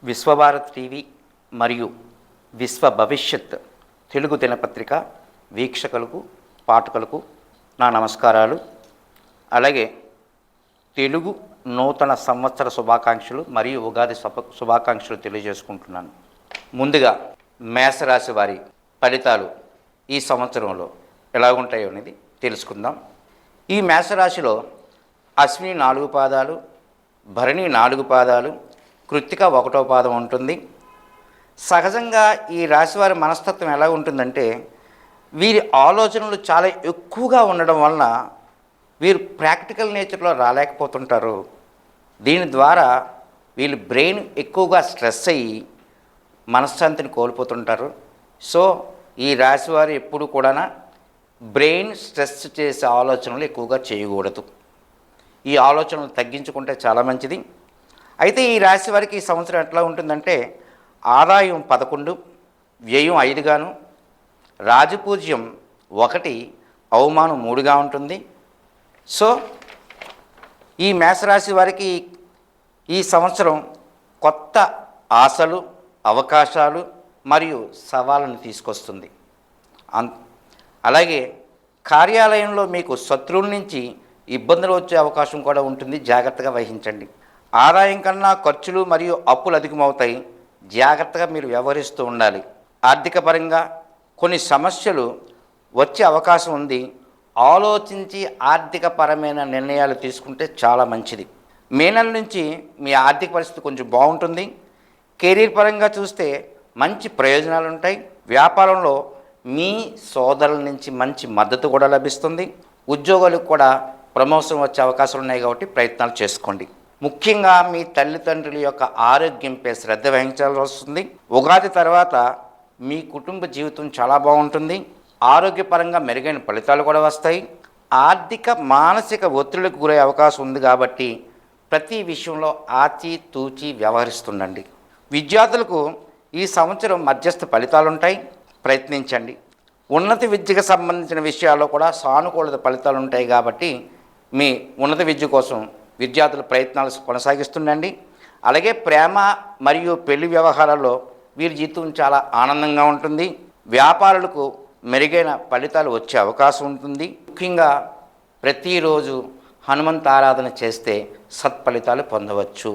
Vishwabharat TV మరియు విశ్వ భవిష్యత్ తెలుగు దినపత్రిక వీక్షకులకు పాఠకులకు నా నమస్కారాలు. అలాగే తెలుగు నూతన సంవత్సర శుభాకాంక్షలు మరియు ఉగాది శుభాకాంక్షలు తెలియజేసుకుంటున్నాను. ముందుగా మేషరాశి వారి ఫలితాలు ఈ సంవత్సరంలో ఎలా ఉంటాయో అనేది తెలుసుకుందాం. ఈ మేషరాశిలో అశ్విని 4 పాదాలు, భరణి 4 పాదాలు, కృత్తిక 1వ పాదం ఉంటుంది. సహజంగా ఈ రాశివారి మనస్తత్వం ఎలా ఉంటుందంటే, వీరి ఆలోచనలు చాలా ఎక్కువగా ఉండడం వలన వీరు ప్రాక్టికల్ నేచర్లో రాలేకపోతుంటారు. దీని ద్వారా వీళ్ళు బ్రెయిన్ ఎక్కువగా స్ట్రెస్ అయ్యి మనశ్శాంతిని కోల్పోతుంటారు. సో ఈ రాశివారు ఎప్పుడు కూడా బ్రెయిన్ స్ట్రెస్ చేసే ఆలోచనలు ఎక్కువగా చేయకూడదు. ఈ ఆలోచనలు తగ్గించుకుంటే చాలా మంచిది. అయితే ఈ రాశి వారికి ఈ సంవత్సరం ఎట్లా ఉంటుందంటే, ఆదాయం 11, వ్యయం 5 గాను, రాజపూజ్యం 1, అవమానం 3గా ఉంటుంది. సో ఈ మేషరాశి వారికి ఈ సంవత్సరం కొత్త ఆశలు, అవకాశాలు మరియు సవాళ్ళను తీసుకొస్తుంది. అలాగే కార్యాలయంలో మీకు శత్రువుల నుంచి ఇబ్బందులు వచ్చే అవకాశం కూడా ఉంటుంది. జాగ్రత్తగా వహించండి. ఆదాయం కన్నా ఖర్చులు మరియు అప్పులు అధికమవుతాయి. జాగ్రత్తగా మీరు వ్యవహరిస్తూ ఉండాలి. ఆర్థిక పరంగా కొన్ని సమస్యలు వచ్చే అవకాశం ఉంది. ఆలోచించి ఆర్థిక పరమైన నిర్ణయాలు తీసుకుంటే చాలా మంచిది. మే నెల నుంచి మీ ఆర్థిక పరిస్థితి కొంచెం బాగుంటుంది. కెరీర్ పరంగా చూస్తే మంచి ప్రయోజనాలు ఉంటాయి. వ్యాపారంలో మీ సోదరుల నుంచి మంచి మద్దతు కూడా లభిస్తుంది. ఉద్యోగులకు కూడా ప్రమోషన్ వచ్చే అవకాశాలు ఉన్నాయి కాబట్టి ప్రయత్నాలు చేసుకోండి. ముఖ్యంగా మీ తల్లిదండ్రుల యొక్క ఆరోగ్యంపై శ్రద్ధ వహించాల్సి వస్తుంది. ఉగాది తర్వాత మీ కుటుంబ జీవితం చాలా బాగుంటుంది. ఆరోగ్యపరంగా మెరుగైన ఫలితాలు కూడా వస్తాయి. ఆర్థిక మానసిక ఒత్తిడికి గురయ్యే అవకాశం ఉంది కాబట్టి ప్రతి విషయంలో ఆచి తూచి వ్యవహరిస్తుండండి. విద్యార్థులకు ఈ సంవత్సరం మధ్యస్థ ఫలితాలు ఉంటాయి. ప్రయత్నించండి. ఉన్నత విద్యకు సంబంధించిన విషయాల్లో కూడా సానుకూల ఫలితాలు ఉంటాయి కాబట్టి మీ ఉన్నత విద్య కోసం విద్యార్థుల ప్రయత్నాలు కొనసాగిస్తుండండి. అలాగే ప్రేమ మరియు పెళ్లి వ్యవహారాల్లో వీరి జీవితం చాలా ఆనందంగా ఉంటుంది. వ్యాపారులకు మెరుగైన ఫలితాలు వచ్చే అవకాశం ఉంటుంది. ముఖ్యంగా ప్రతిరోజు హనుమంత ఆరాధన చేస్తే సత్ఫలితాలు పొందవచ్చు.